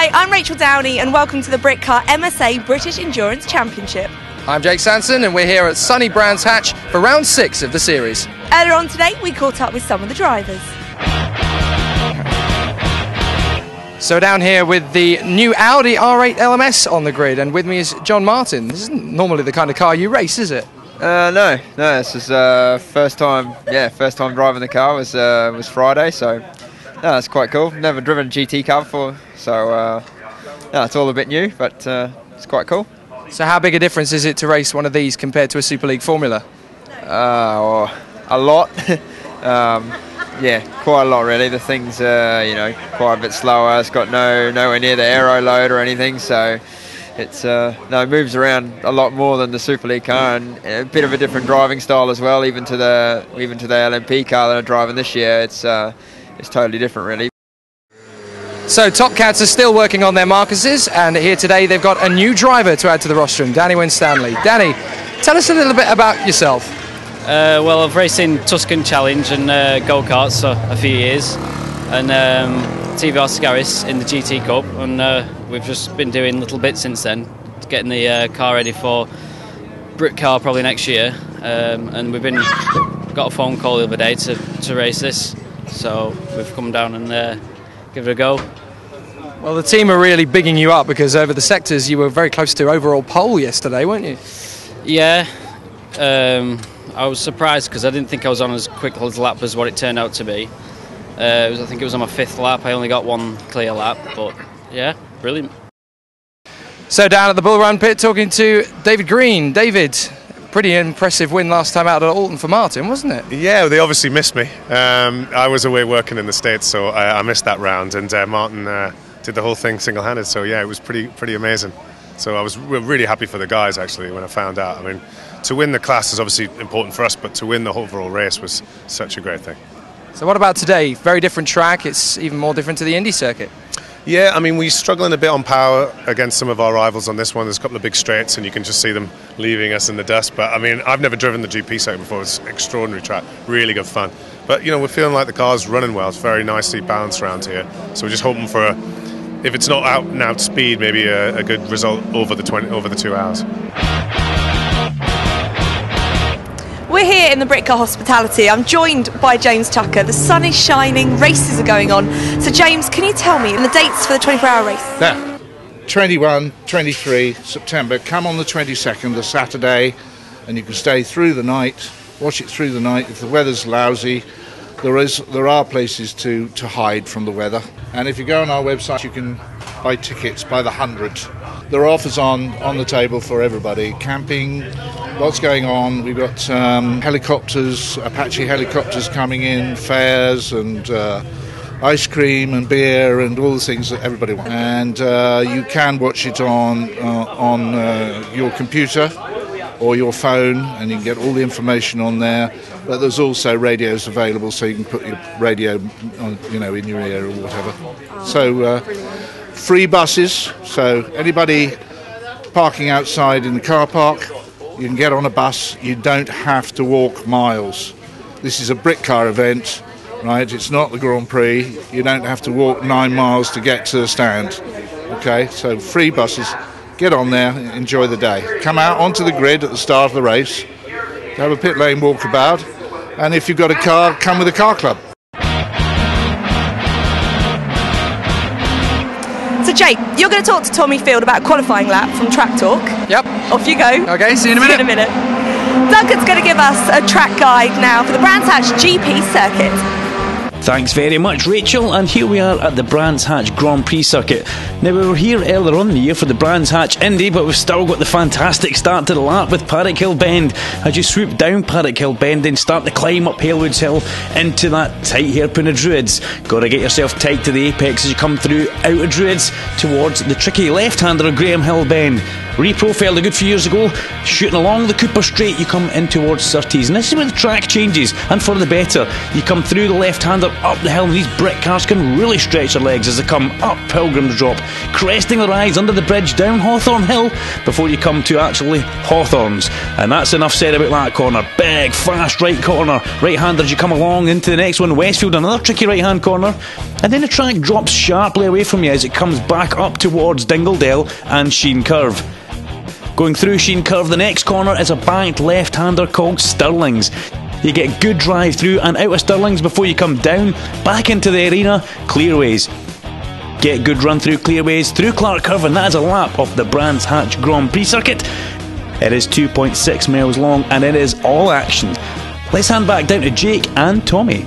Hi, I'm Rachel Downey and welcome to the Britcar MSA British Endurance Championship. I'm Jake Sanson and we're here at sunny Brands Hatch for round 6 of the series. Earlier on today we caught up with some of the drivers. So down here with the new Audi R8 LMS on the grid, and with me is John Martin. This isn't normally the kind of car you race, is it? No, this is first time driving the car was Friday, so no, it's quite cool. Never driven a GT car before, so it's all a bit new, but it's quite cool. So how big a difference is it to race one of these compared to a Super League Formula? A lot. Yeah, quite a lot really. The thing's quite a bit slower. It's got nowhere near the aero load or anything, so it's it moves around a lot more than the Super League car, and a bit of a different driving style as well. Even to the LMP car that I'm driving this year, it's totally different really. So Top Cats are still working on their Marcuses, and here today they've got a new driver to add to the rostrum, Danny Winstanley. Danny, tell us a little bit about yourself. Well, I've raced in Tuscan Challenge and go-karts for a few years, and TVR Scaris in the GT Cup, and we've just been doing little bits since then, getting the car ready for Britcar probably next year, and we've got a phone call the other day to race this, so we've come down and give it a go. Well, the team are really bigging you up because over the sectors you were very close to overall pole yesterday, weren't you? Yeah. I was surprised because I didn't think I was on as quick a lap as what it turned out to be. I think it was on my 5th lap. I only got one clear lap, but yeah, brilliant. So down at the Bull Run pit talking to David Green. David, pretty impressive win last time out at Alton for Martin, wasn't it? Yeah, they obviously missed me. I was away working in the States, so I missed that round, and Martin did the whole thing single-handed, so yeah, it was pretty amazing. So I was really happy for the guys actually when I found out. I mean, to win the class is obviously important for us, but to win the overall race was such a great thing. So what about today? Very different track, it's even more different to the Indy circuit. Yeah, I mean, we're struggling a bit on power against some of our rivals on this one. There's a couple of big straights and you can just see them leaving us in the dust. But I mean, I've never driven the GP circuit before. It's an extraordinary track, really good fun. But you know, we're feeling like the car's running well. It's very nicely balanced around here. So we're just hoping for if it's not out and out speed, maybe a good result over the 2 hours. We're here in the Britcar Hospitality. I'm joined by James Tucker. The sun is shining, races are going on. So James, can you tell me the dates for the 24-hour race? There. 21, 23 September. Come on the 22nd, the Saturday, and you can stay through the night, watch it through the night. If the weather's lousy, there are places to hide from the weather. And if you go on our website, you can buy tickets by the 100. There are offers on the table for everybody. Camping, lots going on. We've got helicopters, Apache helicopters coming in, fares and ice cream and beer and all the things that everybody wants. And you can watch it on your computer or your phone, and you can get all the information on there. But there's also radios available, so you can put your radio on, in your ear or whatever. So free buses. So anybody parking outside in the car park, you can get on a bus. You don't have to walk miles. This is a Britcar event, right? It's not the Grand Prix. You don't have to walk 9 miles to get to the stand. Okay, so free buses. Get on there, enjoy the day. Come out onto the grid at the start of the race, have a pit lane walkabout, and if you've got a car, come with a car club. So Jake, you're going to talk to Tommy Field about qualifying lap from Track Talk. Yep. Off you go. Okay, see you in a minute. See you in a minute. Duncan's going to give us a track guide now for the Brands Hatch GP circuit. Thanks very much, Rachel, and here we are at the Brands Hatch Grand Prix circuit. Now, we were here earlier on in the year for the Brands Hatch Indy, but we've still got the fantastic start to the lap with Paddock Hill Bend. As you swoop down Paddock Hill Bend and start to climb up Halewoods Hill into that tight hairpin of Druids. Got to get yourself tight to the apex as you come through out of Druids towards the tricky left-hander of Graham Hill Bend. Reprofiled a good few years ago, shooting along the Cooper Straight, you come in towards Surtees, and this is where the track changes, and for the better. You come through the left-hander up the hill, and these Britcars can really stretch their legs as they come up Pilgrim's Drop, cresting the rise under the bridge down Hawthorne Hill before you come to actually Hawthorns. And that's enough said about that corner. Big, fast right corner. Right-handers, you come along into the next one. Westfield, another tricky right-hand corner. And then the track drops sharply away from you as it comes back up towards Dingledale and Sheen Curve. Going through Sheen Curve, the next corner is a banked left-hander called Stirlings. You get good drive through and out of Stirlings before you come down, back into the arena, Clearways. Get good run through Clearways, through Clark Curve, and that is a lap of the Brands Hatch Grand Prix circuit. It is 2.6 miles long and it is all action. Let's hand back down to Jake and Tommy.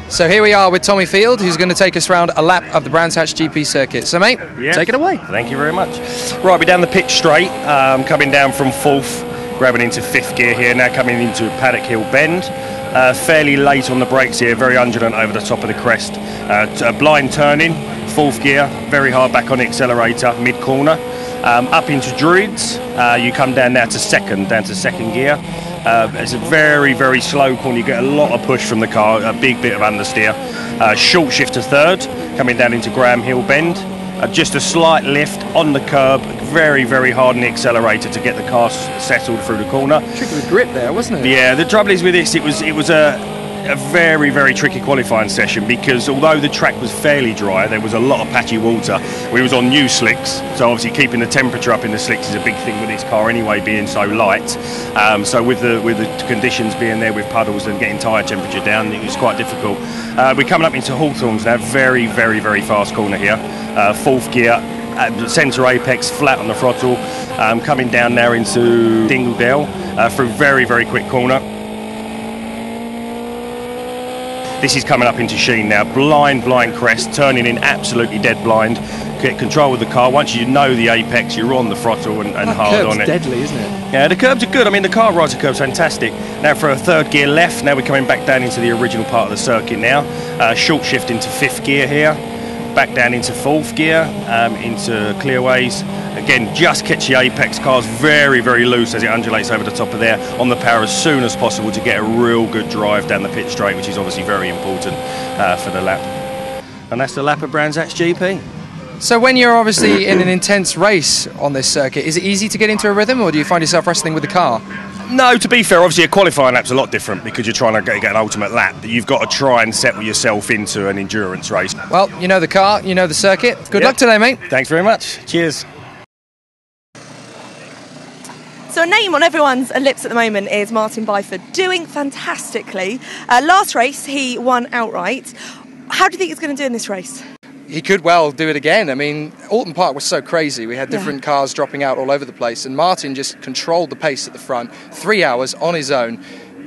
So here we are with Tommy Field, who's going to take us around a lap of the Brands Hatch GP circuit. So mate, take it away. Thank you very much. Right, we're down the pitch straight, coming down from 4th, grabbing into 5th gear here, now coming into Paddock Hill Bend. Fairly late on the brakes here, very undulant over the top of the crest. Blind turning, 4th gear, very hard back on the accelerator, mid-corner. Up into Druids, you come down now to 2nd gear. It's a very, very slow corner. You get a lot of push from the car, a big bit of understeer. Short shift to 3rd, coming down into Graham Hill Bend. Just a slight lift on the curb, very, very hard on the accelerator to get the car settled through the corner. Tricky with grip there, wasn't it? Yeah, the trouble is with this, it was a very, very tricky qualifying session, because although the track was fairly dry, there was a lot of patchy water. We was on new slicks, so obviously keeping the temperature up in the slicks is a big thing with this car anyway, being so light. So with the conditions being there with puddles and getting tyre temperature down, it was quite difficult. We're coming up into Hawthorns now, very, very, very fast corner here. 4th gear, centre apex, flat on the throttle, coming down now into Dingledale through very, very quick corner. This is coming up into Sheen now, blind crest, turning in absolutely dead blind. Get control of the car. Once you know the apex, you're on the throttle and hard on it. Deadly, isn't it? Yeah, the curbs are good. I mean, the car rides the curbs fantastic. Now for a 3rd gear left, now we're coming back down into the original part of the circuit now. Short shift into 5th gear here, back down into 4th gear, into Clearways. Again, just catch the apex. Car's very, very loose as it undulates over the top of there, on the power as soon as possible to get a real good drive down the pit straight, which is obviously very important for the lap. And that's the lap of Brands Hatch GP. So when you're obviously in an intense race on this circuit, is it easy to get into a rhythm, or do you find yourself wrestling with the car? No, to be fair, obviously a qualifying lap's a lot different because you're trying to get an ultimate lap. You've got to try and settle yourself into an endurance race. Well, you know the car, you know the circuit. Good luck today, mate. Thanks very much. Cheers. So a name on everyone's lips at the moment is Martin Byford, doing fantastically. Last race, he won outright. How do you think he's going to do in this race? He could well do it again. I mean, Alton Park was so crazy. We had different cars dropping out all over the place, and Martin just controlled the pace at the front. 3 hours on his own.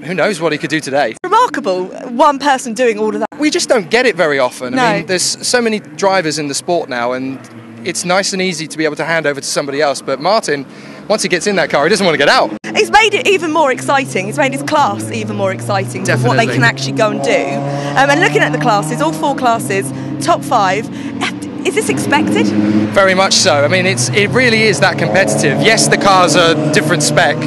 Who knows what he could do today? Remarkable, one person doing all of that. We just don't get it very often. No. I mean, there's so many drivers in the sport now, and it's nice and easy to be able to hand over to somebody else, but Martin, once he gets in that car, he doesn't want to get out. He's made it even more exciting. He's made his class even more exciting with what they can actually go and do. And looking at the classes, all 4 classes, top 5, is this expected? Very much so. I mean, it really is that competitive. Yes, the cars are different spec,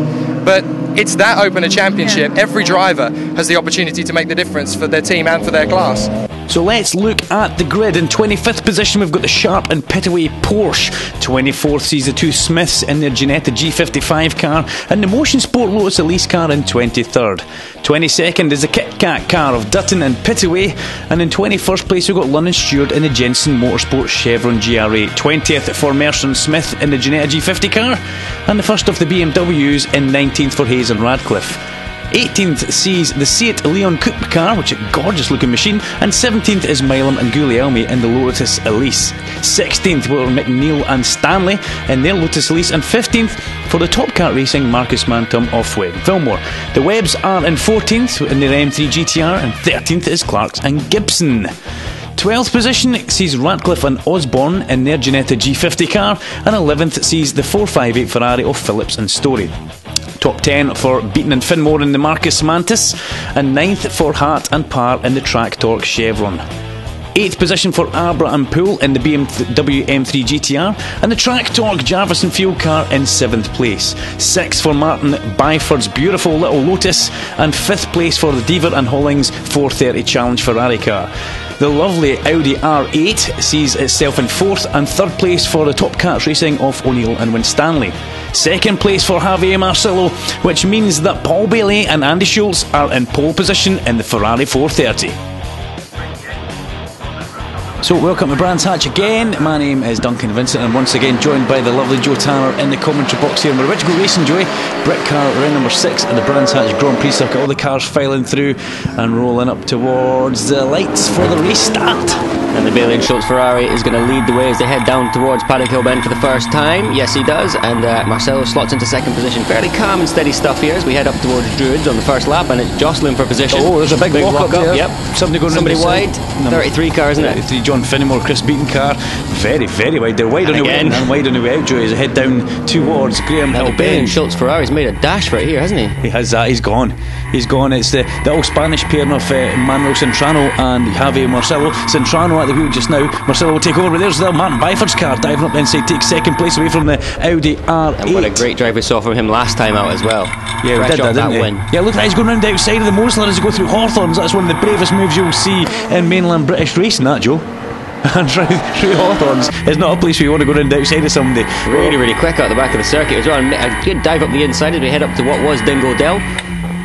but it's that open a championship. Every driver has the opportunity to make the difference for their team and for their class. So let's look at the grid. In 25th position we've got the Sharp and Pitaway Porsche. 24th sees the 2 Smiths in their Ginetta G55 car, and the Motionsport Lotus Elise car in 23rd. 22nd is the Kit Kat car of Dutton and Pitaway, and in 21st place we've got London Stewart in the Jensen Motorsport Chevron GRA. 20th for Mercer Smith in the Ginetta G50 car, and the first of the BMWs in 19th for Hayes and Radcliffe. 18th sees the Seat Leon Coupe car, which is a gorgeous looking machine, and 17th is Milam and Guglielmi in the Lotus Elise. 16th were McNeil and Stanley in their Lotus Elise, and 15th for the Top Cat Racing Marcus Mantum of Fillmore. The Webbs are in 14th in their M3 GTR, and 13th is Clarks and Gibson. 12th position sees Ratcliffe and Osborne in their Ginetta G50 car, and 11th sees the 458 Ferrari of Phillips and Storey. Top 10 for Beaton and Finmore in the Marcus Mantis, and 9th for Hart and Parr in the Track Torque Chevron. 8th position for Abra and Poole in the BMW M3 GTR, and the Track Talk Jarvis and Field car in 7th place. 6th for Martin Byford's beautiful little Lotus, and 5th place for the Deaver and Hollings 430 Challenge Ferrari car. The lovely Audi R8 sees itself in 4th, and 3rd place for the Top Cats Racing of O'Neill and Winstanley. 2nd place for Javier Morcillo, which means that Paul Bailey and Andy Schulz are in pole position in the Ferrari 430. So welcome to Brands Hatch again. My name is Duncan Vincent, and once again joined by the lovely Joe Tanner in the commentary box here. We're about to go racing, Joey. Britcar round number 6 at the Brands Hatch Grand Prix circuit. All the cars filing through and rolling up towards the lights for the restart. And the Bailey and Schulz Ferrari is going to lead the way as they head down towards Paddock Hill Bend for the first time. Yes, he does. And Morcillo slots into 2nd position. Fairly calm and steady stuff here as we head up towards Druids on the first lap, and it's jostling for position. Oh, there's a big lock up there. Yep. Somebody wide. 33 car, isn't it? 33 John Finnimore, Chris Beaton car. Very, very wide. They're wide on the way in and wide on the way out, Joey, as they head down towards Graham Hill Bend. Bailey and Schulz Ferrari's made a dash for it here, hasn't he? He has that. He's gone. He's gone. It's the old Spanish pairing of Manuel Cintrano and Javier Morcillo. Cintrano at the wheel just now. Morcillo will take over, but there's the Martin Byford's car diving up the inside, takes 2nd place away from the Audi R8. And what a great drive we saw from him last time out as well. Yeah, we did that, didn't we? Yeah, look at that, he's going round the outside of the Mosler as he go through Hawthorns. That's one of the bravest moves you'll see in mainland British racing, that, Joe. And through Hawthorns is not a place where you want to go round the outside of somebody. Really, really quick out the back of the circuit as well. A good dive up the inside as we head up to what was Dingle Dell.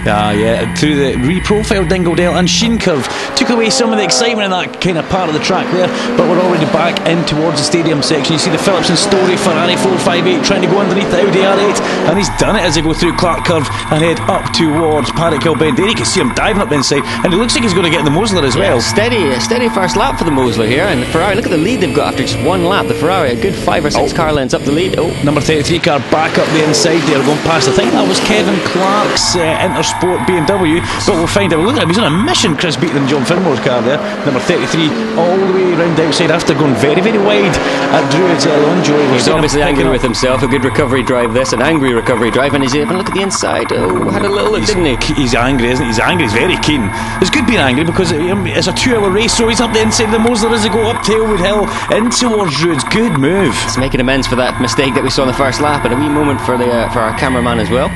Yeah, through the reprofiled Dingledale and Sheen curve. Took away some of the excitement in that kind of part of the track there, but we're already back in towards the stadium section. You see the Phillips and Storey Ferrari 458 trying to go underneath the Audi R8, and he's done it as they go through Clark Curve and head up towards Paddock Hill Bend. There you can see him diving up the inside, and it looks like he's going to get in the Mosler as well. Steady first lap for the Mosler here, and the Ferrari, look at the lead they've got after just one lap. The Ferrari, a good 5 or 6 car lengths up the lead. Number 33 car back up the inside there, going past, I think that was Kevin Clark's Intersport BMW, but we'll find out. Look at him, he's on a mission, Chris Beaton and John Finmore's car there. Number 33 all the way round outside after going very, very wide at Druids early on, Joey. He's obviously angry with himself. A good recovery drive this, an angry recovery drive, and he's even look at the inside. Had a little look, didn't he? He's angry, isn't he? He's angry, he's very keen. It's good being angry because it's a 2-hour race, so he's up the inside of the Mosler as they go up Tailwood Hill in towards Druids. Good move. It's making amends for that mistake that we saw in the first lap, and a wee moment for our cameraman as well.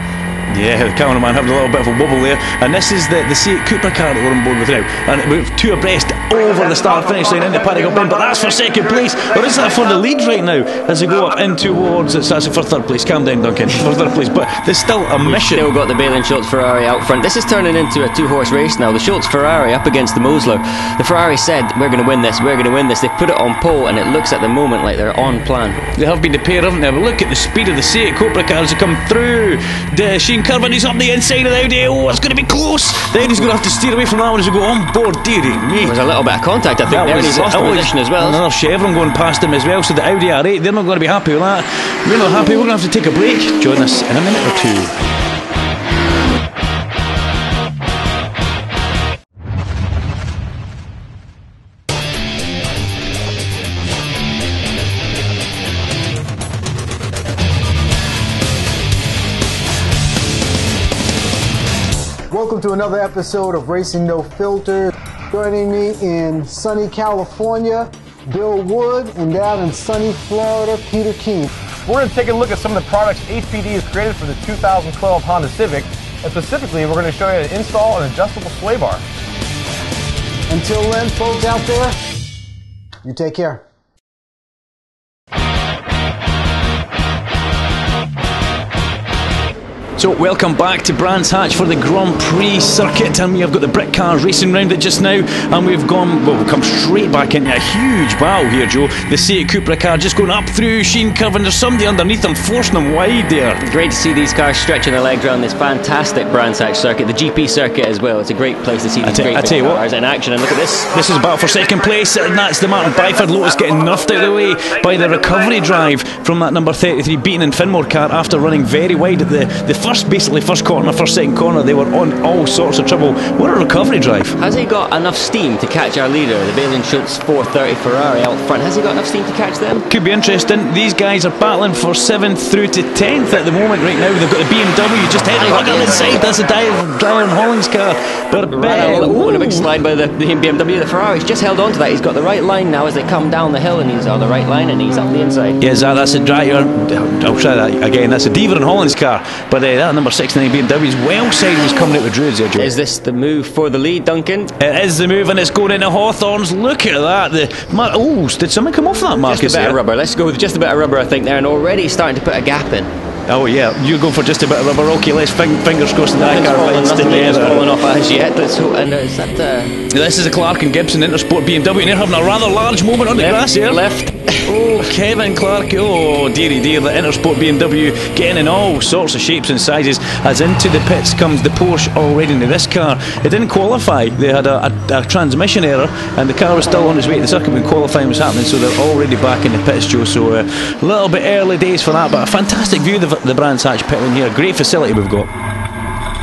Yeah, the cameraman having a little bit of a wobble there, and this is the Seat Cooper car that we're on board with now, and we're 2 abreast over the start finish line into Paddock Hill Bend, but that's for 2nd place, or is that for the lead right now as they go up in towards, it's actually for 3rd place. Calm down, Duncan, for 3rd place, but there's still a mission. Still got the Bailey and Schulz Ferrari out front. This is turning into a 2-horse race now. The Schulz Ferrari up against the Mosler. The Ferrari said, we're going to win this, we're going to win this. They put it on pole, and it looks at the moment like they're on plan. They have been the pair, haven't they? But look at the speed of the Seat Cooper cars that come through the Sheen curve, and he's up the inside of the Audi. Oh, it's going to be close. Then he's going to have to steer away from that one as we go on board. Dearie me. There was a little bit of contact, I think, there, and he's lost the position as well. Another Chevron going past him as well, so the Audi R8, they're not going to be happy with that. We're not happy. We're going to have to take a break. Join us in a minute or two. Welcome to another episode of Racing No Filter. Joining me in sunny California, Bill Wood, and down in sunny Florida, Peter King. We're going to take a look at some of the products HPD has created for the 2012 Honda Civic, and specifically we're going to show you how to install an adjustable sway bar. Until then, folks out there, you take care. So welcome back to Brands Hatch for the Grand Prix circuit, and we have got the Britcar racing round it just now, and we've come straight back into a huge wow here, Joe. The Seat Cupra car just going up through Sheen curve, and there's somebody underneath them forcing them wide there. Great to see these cars stretching their legs around this fantastic Brands Hatch circuit, the GP circuit as well. It's a great place to see these great big cars in action, and look at this. This is a battle for 2nd place, and that's the Martin Byford Lotus getting nuffed out of the way by the recovery drive from that number 33 Beaton and Finmore car after running very wide at the first first corner, first second corner, they were on all sorts of trouble. What a recovery drive. Has he got enough steam to catch our leader, the Bailey and Schulz 430 Ferrari out front? Has he got enough steam to catch them? Could be interesting. These guys are battling for 7th through to 10th at the moment right now. They've got the BMW just heading back on the side. That's the Dryer and Hollings car. But a big slide by the BMW. The Ferrari's just held on to that. He's got the right line now as they come down the hill, and he's on the right line, and he's up the inside. Yeah, that's a Dryer. I'll try that again. That's a Deaver and Hollings car. But that number 69 BMW's well side was coming out with Druids there, Joe. Is this the move for the lead, Duncan? It is the move, and it's going into Hawthorns. Look at that. Did someone come off that, Marcus? Just a bit of rubber. Let's go with just a bit of rubber, I think, there, and already starting to put a gap in. Oh yeah, you go for just a bit of rubber. Okay, let's fingers crossed that car finds together. Falling off as yet. Let's hope. And is that this is a Clark and Gibson Intersport BMW, and they're having a rather large moment on the grass here. Left. Oh, Kevin Clark. Oh, dearie dear, the Intersport BMW getting in all sorts of shapes and sizes. As into the pits comes the Porsche already into this car. It didn't qualify. They had a transmission error, and the car was still on its way to the circuit when qualifying was happening. So they're already back in the pits, Joe. So a little bit early days for that, but a fantastic view of the Brands Hatch pit lane here. Great facility we've got.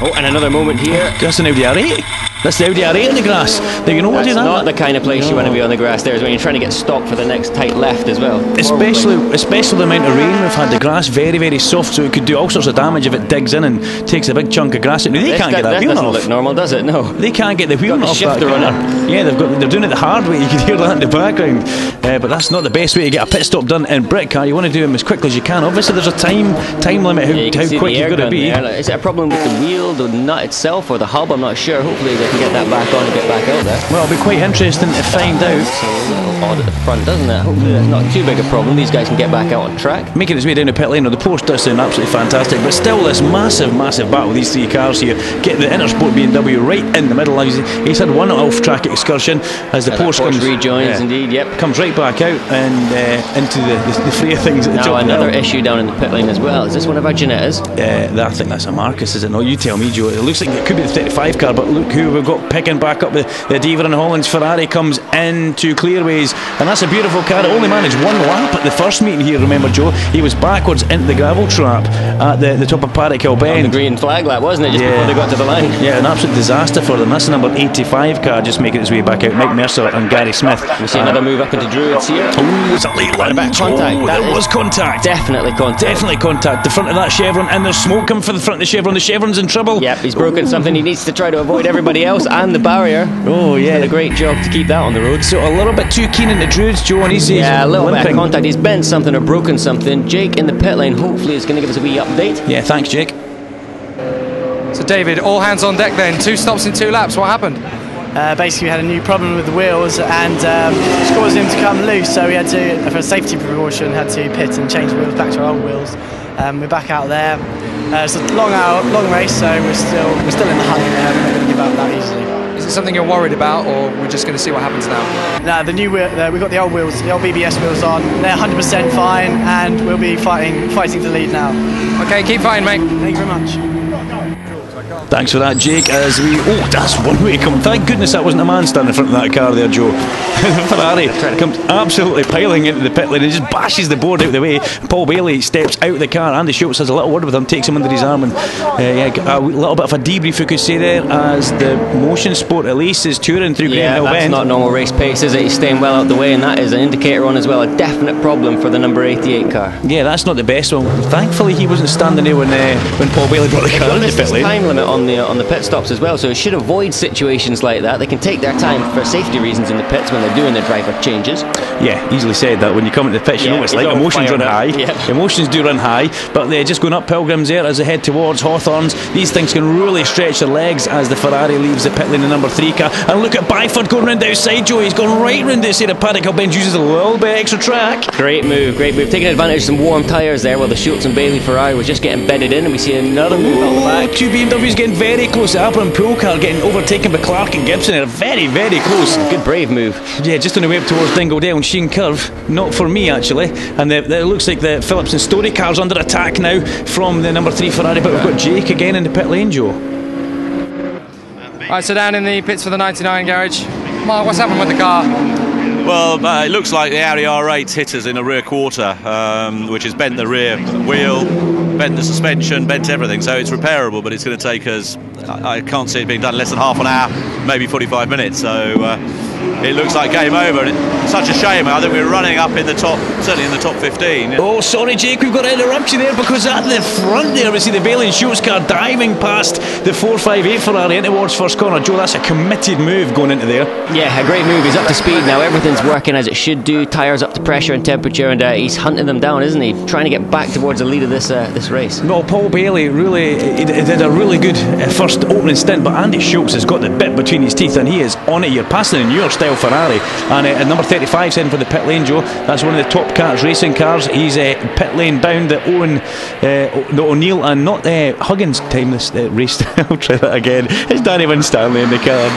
Oh, and another moment here. That's an Audi R8. That's the Audi R8 in the grass. Now, you know what? That's not the kind of place you want to be on the grass. There's when you're trying to get stopped for the next tight left as well. Especially the amount of rain we've had. The grass very, very soft, so it could do all sorts of damage if it digs in and takes a big chunk of grass. They can't get that wheel off. That doesn't look normal, does it? No. They can't get the wheel off that car. Yeah, they're doing it the hard way. You can hear that in the background. But that's not the best way to get a pit stop done in Britcar. You want to do them as quickly as you can. Obviously, there's a time limit how quick you've got to be. Is it a problem with the wheel, the nut itself, or the hub? I'm not sure. Hopefully they can get that back on and get back out there. Well, it'll be quite interesting to find out. It's a little odd at the front, doesn't it? Hopefully that's not too big a problem. These guys can get back out on track. Making its way down the pit lane. The Porsche does sound absolutely fantastic, but still this massive battle with these three cars here. Get the Intersport BMW right in the middle. He's had one off-track excursion as the Porsche comes rejoins. Indeed, yep, comes right back out and into the fray of things at the top. Now another issue down in the pit lane as well. Is this one of our Ginettas? I think that's a Marcus, is it? No, you tell me, Joe. It looks like it could be the 35 car, but look who we've got picking back up. The Deaver and Hollins Ferrari comes into clearways, and that's a beautiful car. It only managed one lap at the first meeting here, remember, Joe. He was backwards into the gravel trap at the top of Paddock Hill Bend. The green flag lap, wasn't it, just before they got to the line? Yeah, an absolute disaster for them. That's the number 85 car just making its way back out. Mike Mercer and Gary Smith. We see another move up into Druids here. Oh, it's a late one. Contact. There was contact. Definitely contact. The front of that Chevron, and there's smoke coming for the front of the Chevron. The Chevron's in trouble. Yep, he's broken something. He needs to try to avoid everybody else and the barrier. Oh yeah, did a great job to keep that on the road. So a little bit too keen in the Druids, Joe, and he's a little bit of contact. He's bent something or broken something. Jake in the pit lane hopefully is going to give us a wee update. Yeah, thanks, Jake. So David, all hands on deck then. 2 stops in 2 laps. What happened? Basically, we had a new problem with the wheels and which caused them to come loose. So we had to, for a safety precaution, had to pit and change the wheels back to our old wheels. We're back out there. It's a long race, so we're still in the hunt. We're not going to give up that easily. Is it something you're worried about, or we're just going to see what happens now? No, the new wheel, we've got the old wheels, the old BBS wheels on. They're 100% fine, and we'll be fighting to lead now. Okay, keep fighting, mate. Thank you very much. Thanks for that, Jake. That's one way to come. Thank goodness that wasn't a man standing in front of that car there, Joe. Ferrari comes absolutely piling into the pit lane and just bashes the board out of the way. Paul Bailey steps out of the car. Andy Schulz has a little word with him, takes him under his arm, and a little bit of a debrief, we could say there, as the Motionsport Elise is touring through Green Hill Bend. That's not normal race pace, is it? He's staying well out the way, and that is an indicator on as well. A definite problem for the number 88 car. Yeah, that's not the best one. Thankfully, he wasn't standing there when Paul Bailey brought the car into the pit lane. Time limit on the pit stops as well, so it should avoid situations like that. They can take their time for safety reasons in the pits when they're doing their driver changes. Yeah, easily said that. When you come into the pits, you know it's like emotions run high. Yeah. Emotions do run high, but they're just going up Pilgrims there as they head towards Hawthorns. These things can really stretch their legs as the Ferrari leaves the pit lane, the number 3 car. And look at Byford going round the outside, Joe. He's gone right round the outside of Paddock Hill Bend, uses a little bit extra track. Great move. Taking advantage of some warm tyres there while the Schulz and Bailey Ferrari was just getting bedded in, and we see another move out the back. 2 BMWs getting very close. The Apple and Pool car getting overtaken by Clark and Gibson. They're very, very close. Good brave move. Yeah, just on the way up towards Dingledale and Sheen Curve. Not for me, actually. And it looks like the Phillips and Storey car's under attack now from the number 3 Ferrari, but we've got Jake again in the pit lane, Joe. Right, so down in the pits for the 99 garage. Mark, what's happened with the car? Well, it looks like the Audi R8's hit us in the rear quarter, which has bent the rear wheel, bent the suspension, bent everything. So it's repairable, but it's going to take us, I can't see it being done in less than half an hour, maybe 45 minutes. So it looks like game over. And it's such a shame. I think we're running up in the top, certainly in the top 15. Oh, sorry, Jake, we've got to interrupt you there, because at the front there we see the Bailey and Schulz car diving past the 458 Ferrari in towards first corner. Joe, that's a committed move going into there. Yeah, a great move. He's up to speed now. Everything's working as it should do. Tyres up to pressure and temperature, and he's hunting them down, isn't he? Trying to get back towards the lead of this race. Well, Paul Bailey really he did a really good first opening stint, but Andy Schulz has got the bit between his teeth, and he is on it. You're passing a newer style Ferrari, and at number 35's heading for the pit lane, Joe. That's one of the top cars, racing cars. He's pit lane bound. The O'Neill and not Huggins time this race. I'll try that again. It's Danny Winstanley in the car.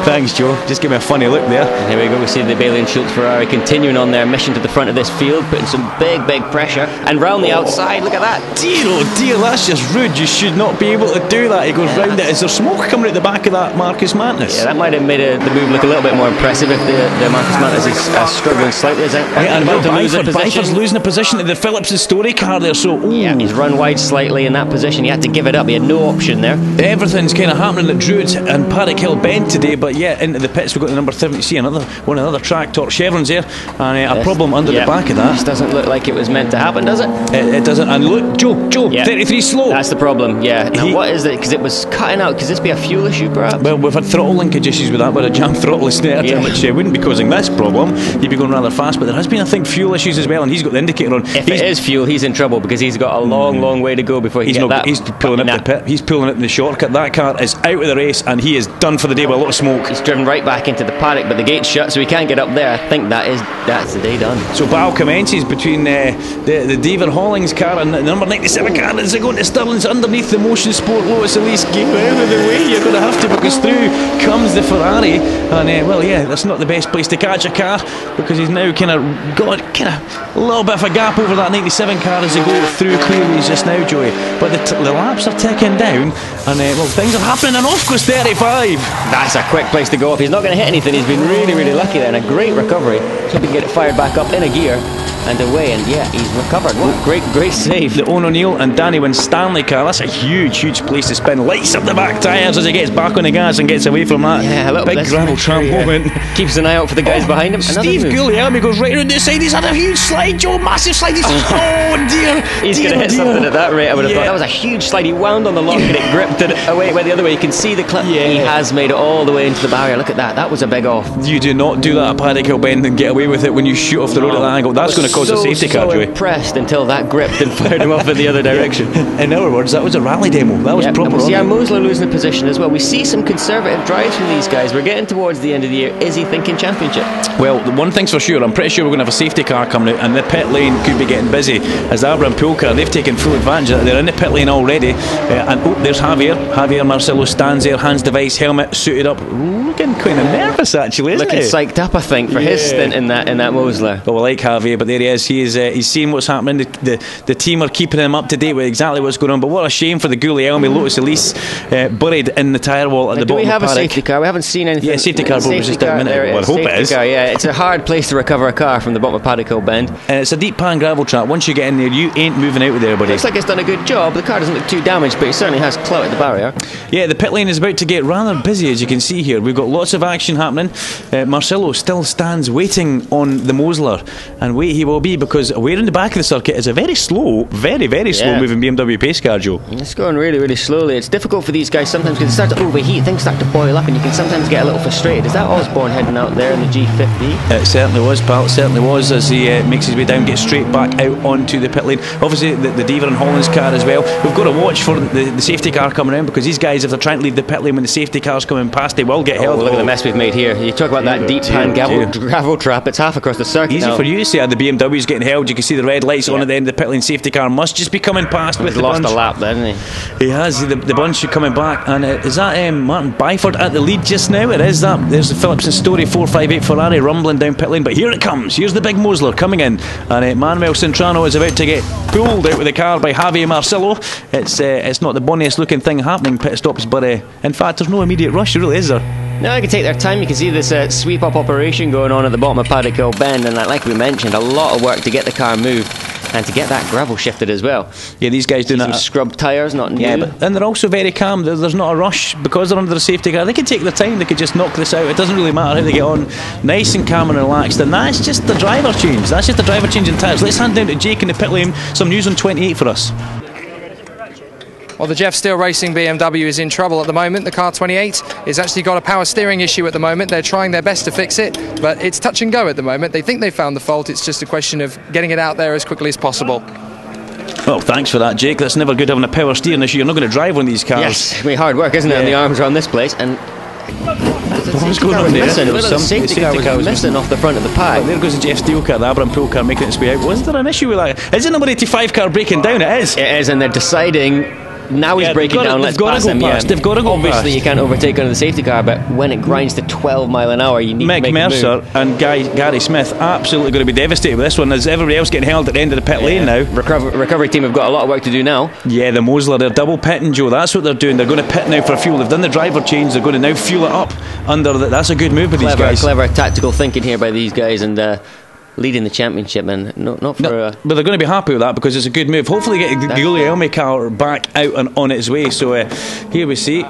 Thanks, Joe. Just give me a funny look there. And here we go. We see the Bailey and Schulz Ferrari continuing on their mission to the front of this field, putting some big pressure, and round the outside. Look at that. Dear, oh dear, that's just rude. You should not be able to do that. He goes round it. Is there smoke coming out the back of that Marcus Mantis? Yeah, that might have made the move look a little bit more impressive if the Marcus Mantis is struggling slightly. And Byford's losing a position to the Phillips and Storey car there, so yeah, he's run wide slightly in that position. He had to give it up. He had no option there. Everything's kind of happening at Druids and Paddock Hill Bend today, but yeah, into the pits we've got the number 70. See another track torque chevrons there, and a problem under the back of that. This doesn't look like it was meant to happen, does it? It doesn't. And look, Joe, 33 slow. That's the problem. Yeah. Now what is it? Because it was cutting out. Could this be a fuel issue, perhaps? Well, we've had throttle linkage issues with that, but a jam throttle is there, which wouldn't be causing this problem. He'd be going rather fast, but there has been, I think, fuel issues as well, and he's got the indicator on. If it is fuel, he's in trouble, because he's got a long way to go before he's pulling up the pit. He's pulling it in the shortcut. That car is out of the race, and he is done for the day with a lot of smoke. He's driven right back into the paddock, but the gate's shut, so he can't get up there. I think that's the day done. So battle commences between the Deaver Hollings car and the number 97 car as they go into Stirling's underneath the Motionsport Lotus Elise. Get out of the way, you're going to have to, because through comes the Ferrari, and that's not the best place to catch a car, because he's now kind of got a little bit of a gap over that 97 car as they go through clearways just now, Joey. But the laps are ticking down, and things are happening, and off goes 35. That's a quick place to go off. He's not going to hit anything. He's been really lucky there, and a great recovery. So he can get it fired back up in a gear and away, and yeah, he's recovered. What great save. The Owen O'Neill and Danny Winstanley car, that's a huge place to spin. Lights up the back tyres as he gets back on the gas and gets away from that big gravel tramp moment. Keeps an eye out for the guys behind him. Steve Guglielmi goes right around the side. He's had a huge slide, Joe, massive slide. Oh dear, he's going to hit something at that rate. I would have thought that was a huge slide. He wound on the lock and it gripped it away the other way. You can see the clip. He has made it all the way into the barrier. Look at that. That was a big off. You do not do that at Paddock Hill Bend and get away with it when you shoot off the road at that angle. That's going to cause a safety car, Joey. Impressed until that gripped and fired him off in the other direction. In other words, that was a rally demo. That was proper. We see our Mosler losing the position as well. We see some conservative drives from these guys. We're getting towards the end of the year. Is he thinking championship? Well, one thing's for sure, I'm pretty sure we're going to have a safety car coming out, and the pit lane could be getting busy as the Abraham Pool car, they've taken full advantage of it. They're in the pit lane already, and there's Javier Morcillo stands there, hands device, helmet, suited up, looking kind of nervous actually, isn't looking psyched up, I think, for his stint in that Mosler. Well, we like Javier, but there he is. He's seeing what's happening. The team are keeping him up to date with exactly what's going on. But what a shame for the Guglielmi Lotus Elise, buried in the tyre wall at the bottom of the paddock. Do we have a safety car? We haven't seen anything. Yeah, safety car was just a minute ago. I hope it is. It's a hard place to recover a car from the bottom of Paddock Hill Bend. And it's a deep pan gravel track. Once you get in there, you ain't moving out of there, buddy. Looks like it's done a good job. The car doesn't look too damaged, but it certainly has clout at the barrier. Yeah, the pit lane is about to get rather busy, as you can see here. We've got lots of action happening. Morcillo still stands waiting on the Mosler, and wait he will be, because where in the back of the circuit is a very slow, very slow moving BMW pace car, Joe. It's going really slowly. It's difficult for these guys sometimes because they start to overheat, things start to boil up, and you can sometimes get a little frustrated. Is that Osborne heading out there in the G50? It certainly was, pal. It certainly was, as he makes his way down, gets straight back out onto the pit lane. Obviously the Deaver and Hollins car as well. We've got to watch for the safety car coming around, because these guys, if they're trying to leave the pit lane when the safety car's coming past, they will get held. Look at the mess we've made here. You talk about that deep pan gravel trap, it's half across the circuit. Easy for you to say, the BMW's getting held. You can see the red lights on at the end of the pit lane. Safety car must just be coming past with the bunch. He's lost a lap then, hasn't he? He has, the bunch are coming back. And is that Martin Byford at the lead just now? It is that. There's the Phillips and Storey 458 Ferrari rumbling down pit lane, but here it comes. Here's the big Mosler coming in, and Manuel Cintrano is about to get pulled out with the car by Javier Morcillo. It's not the bonniest looking thing happening, pit stops, but in fact there's no immediate rush, really, is there? No, they can take their time. You can see this sweep-up operation going on at the bottom of Paddock Hill Bend, and like we mentioned, a lot of work to get the car moved and to get that gravel shifted as well. Yeah, these guys doing that. Some scrubbed tyres, not new. Yeah, and they're also very calm. There's not a rush because they're under the safety car. They can take their time. They could just knock this out. It doesn't really matter how they get on. Nice and calm and relaxed. And that's just the driver change. That's just the driver change in tyres. Let's hand down to Jake in the pit lane. Some news on 28 for us. Well, the Jeff Steele Racing BMW is in trouble at the moment. The car 28 has actually got a power steering issue at the moment. They're trying their best to fix it, but it's touch and go at the moment. They think they found the fault. It's just a question of getting it out there as quickly as possible. Well, thanks for that, Jake. That's never good having a power steering issue. You're not going to drive one of these cars. Yes, I mean, hard work, isn't it? And the arms around this place. And what was going on there? There was some safety car was missing off the front of the pack. There goes the Jeff Steele car, the Abraham Pool car making its way out. Was there an issue with that? Is the number 85 car breaking down? It is. It is, and they're deciding. Now he's breaking down. Let's pass him. Yeah. They've got to go Obviously, past. you can't overtake under the safety car, but when it grinds to 12 mile an hour, you need to make Mercer a move. and Gary Smith absolutely going to be devastated with this one. There's everybody else getting held at the end of the pit lane now. Recovery team have got a lot of work to do now. Yeah, the Mosler, they're double pitting, Joe. That's what they're doing. They're going to pit now for fuel. They've done the driver change. They're going to now fuel it up under the, that's a good move with these guys. Clever tactical thinking here by these guys, and leading the championship, and not for. But they're going to be happy with that because it's a good move. Hopefully, get the Guglielmi car back out and on its way. So here we see.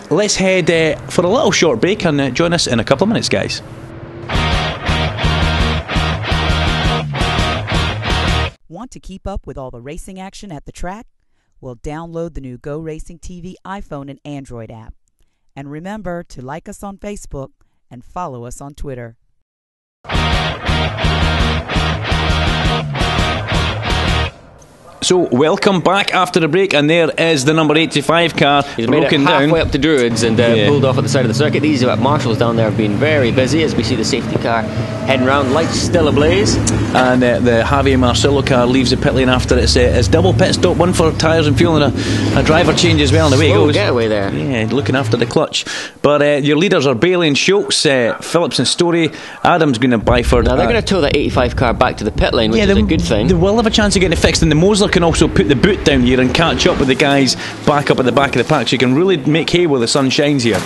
Let's head for a little short break and join us in a couple of minutes, guys. Want to keep up with all the racing action at the track? Well, download the new Go Racing TV iPhone and Android app. And remember to like us on Facebook and follow us on Twitter. So welcome back after the break, and there is the number 85 car. He's made it halfway up to Druids and pulled off at the side of the circuit. These marshals down there have been very busy as we see the safety car heading round, lights still ablaze. And the Javier Morcillo car leaves the pit lane after it's double pit stop, one for tyres and fuel, and a driver change as well. And away Slow goes. getaway there. Yeah, looking after the clutch. But your leaders are Bailey and Schulz, Phillips and Storey. Adams going to Byford. Now they're going to tow that 85 car back to the pit lane, which is a good thing. They will have a chance of getting it fixed, and the Mosler can also put the boot down here and catch up with the guys back up at the back of the pack, so you can really make hay while the sun shines here.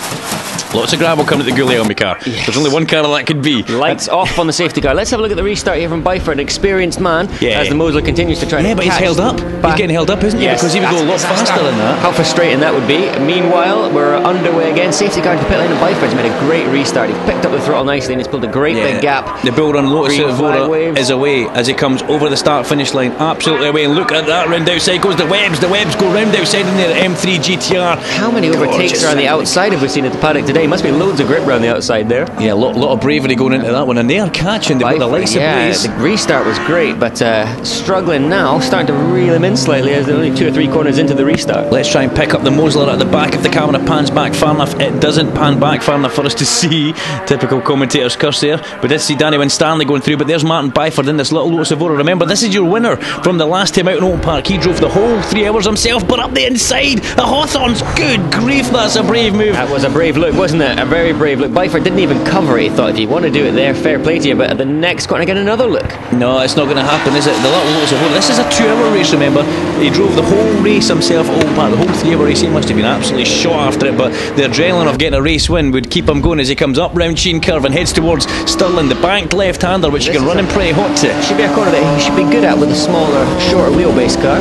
Lots of gravel coming at the Guglielmi car. Yes. There's only one car that could be. Lights off on the safety car. Let's have a look at the restart here from Byford, an experienced man, as the Mosler continues to try to but he's held up. He's getting held up, isn't he? Because he would go a lot faster than that. How frustrating that would be. Meanwhile, we're underway again. Safety car to pit lane, and Byford's made a great restart. He's picked up the throttle nicely and he's pulled a great big gap. The build on Lotus Vora is away as he comes over the start-finish line. Absolutely away. And look at that, round outside goes the Webbs. The Webbs go round outside in their M3 GTR. How many overtakes are on the outside have we seen at the paddock today? Must be loads of grip around the outside there. Yeah, a lot of bravery going into that one, and they are catching the lights ablaze. The restart was great, but struggling now, starting to reel him in slightly as they're only 2 or 3 corners into the restart. Let's try and pick up the Mosler at the back. If the camera pans back far enough, it doesn't pan back far enough for us to see. Typical commentator's curse there. We did see Danny Winstanley going through, but there's Martin Byford in this little Lotus Evora. Remember, this is your winner from the last time out in Old Park. He drove the whole 3 hours himself, but up the inside, the Hawthorns. Good grief, that's a brave move. That was a brave look, wasn't it? A very brave look. Byford didn't even cover it. He thought, if you want to do it there, fair play to you, but at the next corner, get another look. No, it's not going to happen, is it? The little Lotus Evora. This is a 2-hour race, remember. He drove the whole race himself, Old Park. The whole 3-hour race. He must have been absolutely shot after it, but the adrenaline of getting a race win would keep him going as he comes up round Sheen Curve and heads towards Stirling, the banked left-hander, which you can run him pretty hot to. Should be a corner that he should be good at with a smaller, shorter wheelbase car.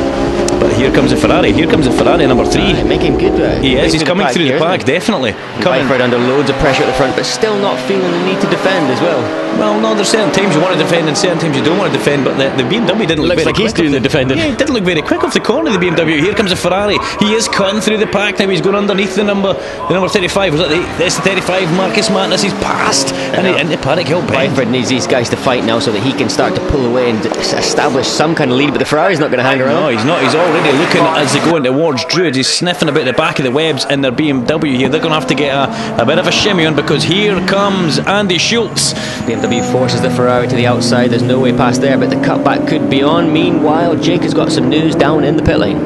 But here comes the Ferrari. Here comes the Ferrari number 3. Making good. He is. He's coming through the pack, definitely. Byford under loads of pressure at the front, but still not feeling the need to defend as well. Well, no, there's certain times you want to defend and certain times you don't want to defend, but the BMW didn't look very quick. Looks like he's doing the defending. Yeah, he didn't look very quick off the corner of the BMW. Here comes the Ferrari. He is cutting through the pack now. He's going underneath the number 35. Was that the 35? Marcus Madness. He's passed and the Paddock Hill Bend. Byford needs these guys to fight now so that he can start to pull away and establish some kind of lead, but the Ferrari's not going to hang around. No, he's not. He's already looking as they go in towards Druids. He's sniffing about the back of the Webbs in their BMW here. They're going to have to get a bit of a shimmy on because here comes Andy Schulz. BMW forces the Ferrari to the outside. There's no way past there, but the cutback could be on. Meanwhile, Jake has got some news down in the pit lane.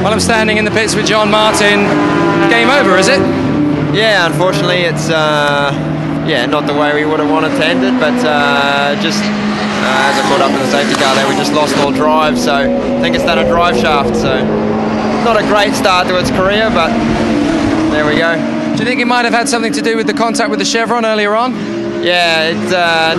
Well, I'm standing in the pits with John Martin. Game over, is it? Yeah, unfortunately, it's not the way we would have wanted to end it, but just as I caught up in the safety car there, we just lost all drive, so I think it's done a drive shaft, so not a great start to its career, but there we go. Do you think it might have had something to do with the contact with the chevron earlier on? Yeah,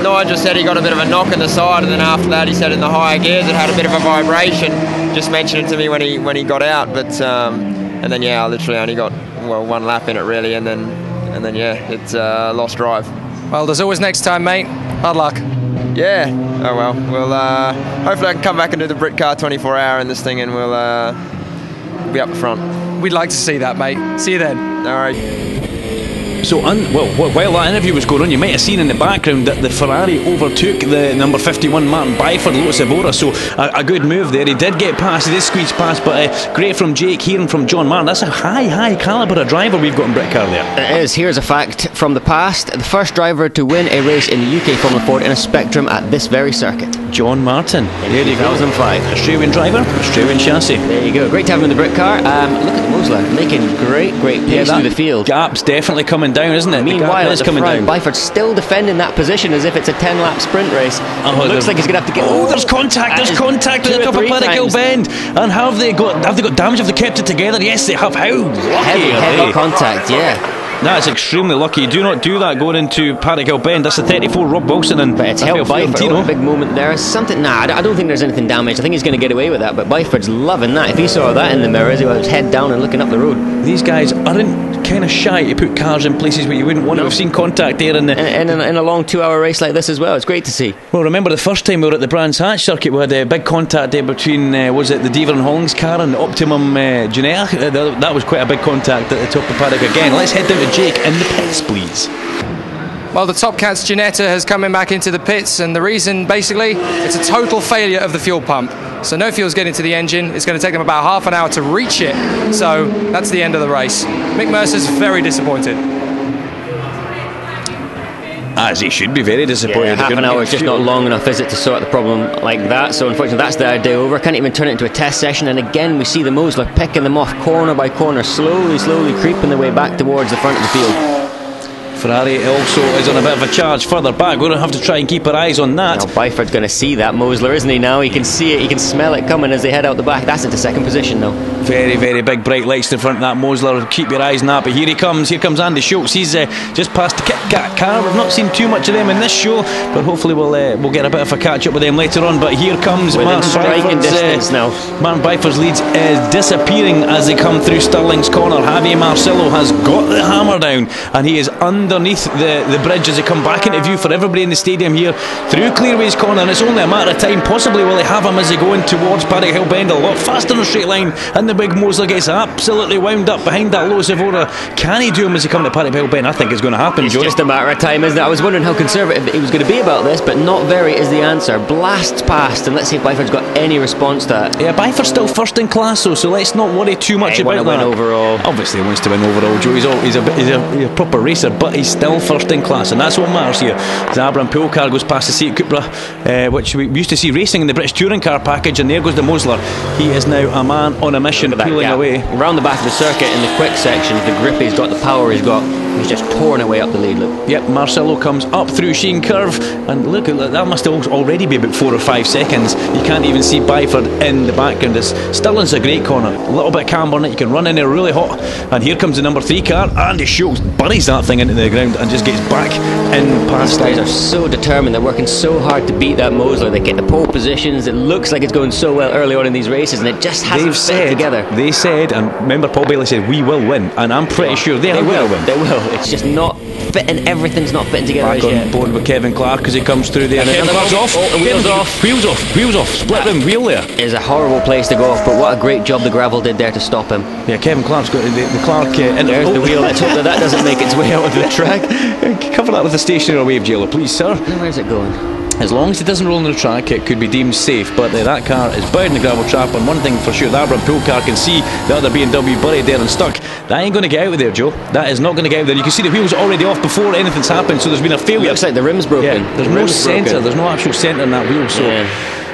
Nigel said he got a bit of a knock in the side, and then after that he said in the higher gears it had a bit of a vibration. Just mentioned it to me when he got out, but and then I literally only got one lap in it really, and then it's lost drive. Well, there's always next time, mate. Hard luck. Yeah. Oh well. We'll hopefully I can come back and do the Britcar 24-hour in this thing, and we'll be up the front. We'd like to see that, mate. See you then. All right. So, while that interview was going on, you might have seen in the background that the Ferrari overtook the number 51 Martin Byford, Lotus Evora, so a good move there. He did get past, he did squeeze past, but great from Jake, hearing from John Martin. That's a high calibre of driver we've got in Britcar there. It is. Here's a fact from the past. The first driver to win a race in the UK Formula Ford in a Spectrum at this very circuit. John Martin. There you go. 2005. Australian driver, Australian chassis. There you go. Great to have him in the Britcar. Look at the Mosler, making great pace through the field. Gap's definitely coming down, isn't it? Meanwhile, at the front, Byford's still defending that position as if it's a 10-lap sprint race. Looks like he's going to have to get... Oh, there's contact at the top of Paddock Hill Bend. And have they got damage? Have they kept it together? Yes, they have. How lucky heavy contact, yeah. That's extremely lucky. You do not do that going into Paddock Hill Bend. That's the 34 Rob Wilson, and but it's helped Byford. Big moment there. Something. I don't think there's anything damaged. I think he's going to get away with that. But Byford's loving that. If he saw that in the mirror as he was head down and looking up the road. These guys aren't kind of shy to put cars in places where you wouldn't want to. We've seen contact there in a long 2-hour race like this as well. It's great to see. Well, remember the first time we were at the Brands Hatch circuit, we had a big contact there between was it the Deaver and Hollings car and the Optimum Generic. That was quite a big contact at the top of Paddock again. Let's head down to Jake in the pits, please. Well, the Top Cat's Ginetta has come in back into the pits, and the reason, basically, it's a total failure of the fuel pump. So no fuel's getting to the engine. It's going to take them about half an hour to reach it. So that's the end of the race. Mick Mercer's very disappointed. As he should be very disappointed. Yeah, half an hour is just not long enough, is it, to sort the problem like that? So unfortunately that's their day over. Can't even turn it into a test session. And again we see the Mosler picking them off corner by corner, slowly creeping their way back towards the front of the field. Ferrari also is on a bit of a charge further back. We're going to have to try and keep our eyes on that. Now Byford's going to see that Mosler, isn't he now? He can see it, he can smell it coming as they head out the back. That's into second position now. Very, very big bright lights in front of that Mosler. Keep your eyes on that. But here comes Andy Schulz. He's just past the Kit Kat car. We've not seen too much of them in this show, but hopefully we'll get a bit of a catch up with them later on. But here comes Martin Byford's now. Martin Byford's leads is disappearing as they come through Stirling's corner. Javier Morcillo has got the hammer down, and he is underneath the bridge as they come back into view for everybody in the stadium here through Clearways corner, and it's only a matter of time. Possibly will they have him as they go in towards Paddock Hill Bend a lot faster in a straight line, and the big Mosler gets absolutely wound up behind that Lotus Evora. Can he do him as they come to Paddock Hill Bend? I think it's going to happen, It's Joe. just a matter of time, isn't it? I was wondering how conservative he was going to be about this, but not very is the answer. Blasts past, and let's see if Byford's got any response to that. Yeah, Byford's still first in class though, so let's not worry too much about that. Win overall. Obviously he wants to win overall, Joe. He's a proper racer, but he's still first in class, and that's what matters here. Zabra and Pool car goes past the Seat Cupra, which we used to see racing in the British Touring Car package, and there goes the Mosler. He is now a man on a mission, peeling away. Around the back of the circuit in the quick section, the grip he's got, the power he's got, he's just torn away up the lead loop. Yep, Morcillo comes up through Sheen Curve, and look, that must already be about 4 or 5 seconds. You can't even see Byford in the background. Stirling's a great corner, a little bit of camber on it, you can run in there really hot, and here comes the number 3 car. Andy Schulz buries that thing into the ground and just gets back in past. These guys are so determined, they're working so hard to beat that Mosler. They get the pole positions, it looks like it's going so well early on in these races, and it just hasn't fit together. They said, and remember Paul Bailey said, we will win, and I'm pretty sure they will win. They will. It's just not fitting, everything's not fitting together back as yet. On board with Kevin Clark as he comes through there. Kevin Clark's off. Wheels off. Split rim wheel there. It's a horrible place to go off, but what a great job the gravel did there to stop him. Yeah, Kevin Clark's got the Clark. There's the wheel. Let's hope that doesn't make its way out onto the track. Cover that with a stationary wave, Jailer, please, sir. Where's it going? As long as it doesn't roll on the track, it could be deemed safe, but that car is buried in the gravel trap, and one thing for sure, the Abram Pool car can see the other BMW buried there and stuck. That ain't going to get out of there, Joe. That is not going to get out of there. You can see the wheels are already off before anything's happened, so there's been a failure. Looks like the rim's broken. Yeah, there's no centre, there's no actual centre in that wheel, so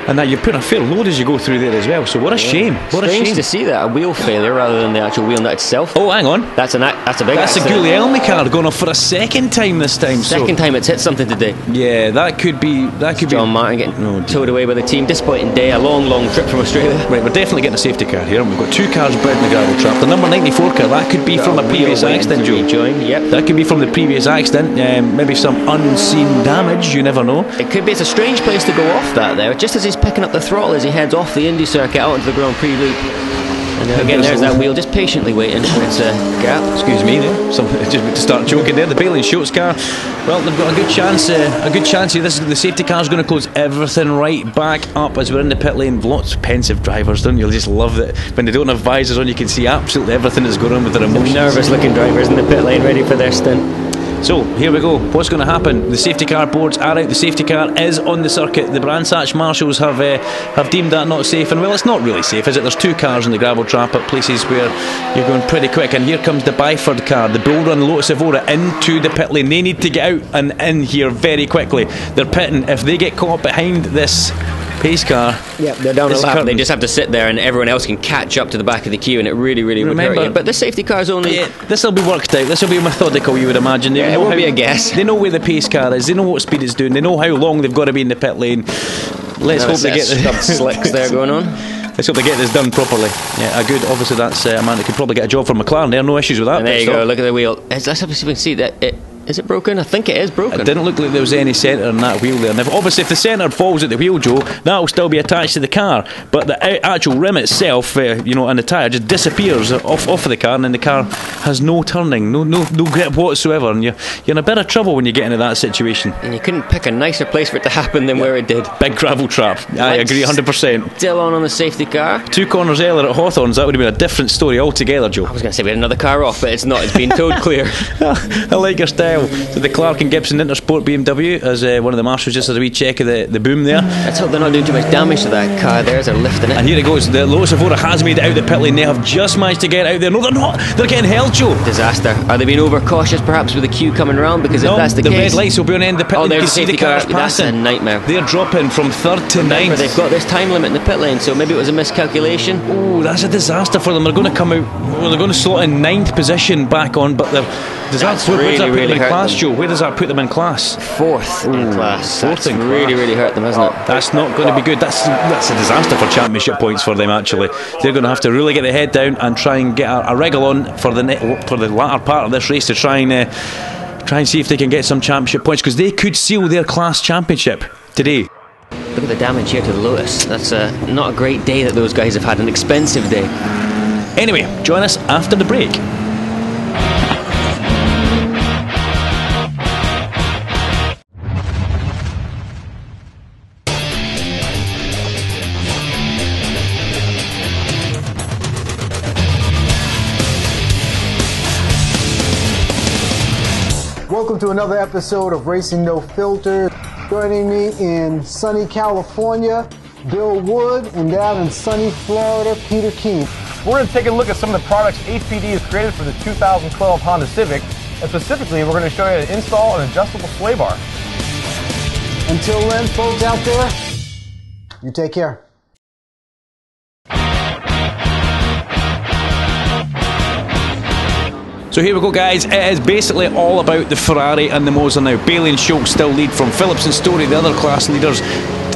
and that you're putting a fair load as you go through there as well. So what a shame. What a Strange shame to see that, a wheel failure rather than the actual wheel nut itself. Oh, hang on. That's a big That's accident. a Guglielmi car going off for a second time this time. Second time it's hit something today. Yeah, that could be John Martin getting towed away by the team. Disappointing day, a long trip from Australia. Right, we're definitely getting a safety car here, and we've got 2 cars buried in the gravel trap. The number 94 car, that could be from a previous accident, Joe. Yep. That could be from the previous accident. Maybe some unseen damage, you never know. It could be. It's a strange place to go off that there, just as he's picking up the throttle as he heads off the Indy circuit out into the Grand Prix loop. And again, there's that wheel just patiently waiting for its gap. Excuse me, just to start joking there. The Bailey and Schulz car, well, they've got a good chance here. The safety car is going to close everything right back up as we're in the pit lane. Lots of pensive drivers, don't you? Just love that when they don't have visors on, you can see absolutely everything that's going on with their emotions. Nervous looking drivers in the pit lane ready for their stint. So here we go. What's going to happen? The safety car boards are out. The safety car is on the circuit. The Brands Hatch marshals have deemed that not safe, and well, it's not really safe, is it? There's 2 cars in the gravel trap at places where you're going pretty quick, and here comes the Byford car, the Bull Run Lotus Evora, into the pit lane. They need to get out and in here very quickly. They're pitting. If they get caught behind this pace car, they're down a lap. They just have to sit there, and everyone else can catch up to the back of the queue, and it really would hurt you. But the safety car's only. This will be worked out. This will be methodical, you would imagine. It won't be a guess. They know where the pace car is. They know what speed it's doing. They know how long they've got to be in the pit lane. Let's hope they get the slicks there going on. Let's hope they get this done properly. Yeah, a good. Obviously, that's a man that could probably get a job for McLaren. There, no issues with that. And there you go. Look at the wheel. Let's have to see if we can see that. Is it broken? I think it is broken. It didn't look like there was any centre in that wheel there. And obviously, if the centre falls at the wheel, Joe, that will still be attached to the car. But the actual rim itself, and the tyre just disappears off of the car, and then the car has no turning, no grip whatsoever. And you're in a bit of trouble when you get into that situation. And you couldn't pick a nicer place for it to happen than where it did. Big gravel trap. I agree 100%. Still on the safety car. 2 corners earlier at Hawthorns, that would have been a different story altogether, Joe. I was going to say we had another car off, but it's not. It's been towed clear. I like your style. So the Clark and Gibson Intersport BMW, as one of the marshals just has a wee check of the boom there. Let's hope they're not doing too much damage to that car. There's a lifting it. And here it goes. The Lotus Evora has made it out the pit lane. They have just managed to get out there. No, they're not. They're getting held, Joe. Disaster. Are they being overcautious perhaps with the queue coming round? Because if that's the case, the red lights will be on the end of the pit lane. There's you can see the cars passing. That's a nightmare. They're dropping from 3rd to 9th. They've got this time limit in the pit lane, so maybe it was a miscalculation. Oh, that's a disaster for them. They're going to come out. Well, they're going to slot in 9th position back on, but they're. Where does that put them in class, Joe? Where does that put them in class? 4th in class. Fourth in class. Really hurt them, hasn't it? That's not going to be good. That's a disaster for championship points for them. Actually, they're going to have to really get their head down and try and get a wriggle on for the latter part of this race to try and see if they can get some championship points, because they could seal their class championship today. Look at the damage here to the Lotus. That's not a great day that those guys have had. An expensive day. Anyway, join us after the break. Welcome to another episode of Racing No Filter. Joining me in sunny California, Bill Wood, and down in sunny Florida, Peter King. We're going to take a look at some of the products HPD has created for the 2012 Honda Civic, and specifically we're going to show you how to install an adjustable sway bar. Until then, folks out there, you take care. So here we go, guys. It is basically all about the Ferrari and the Mosler now. Bailey and Schulz still lead from Phillips and Storey, the other class leaders.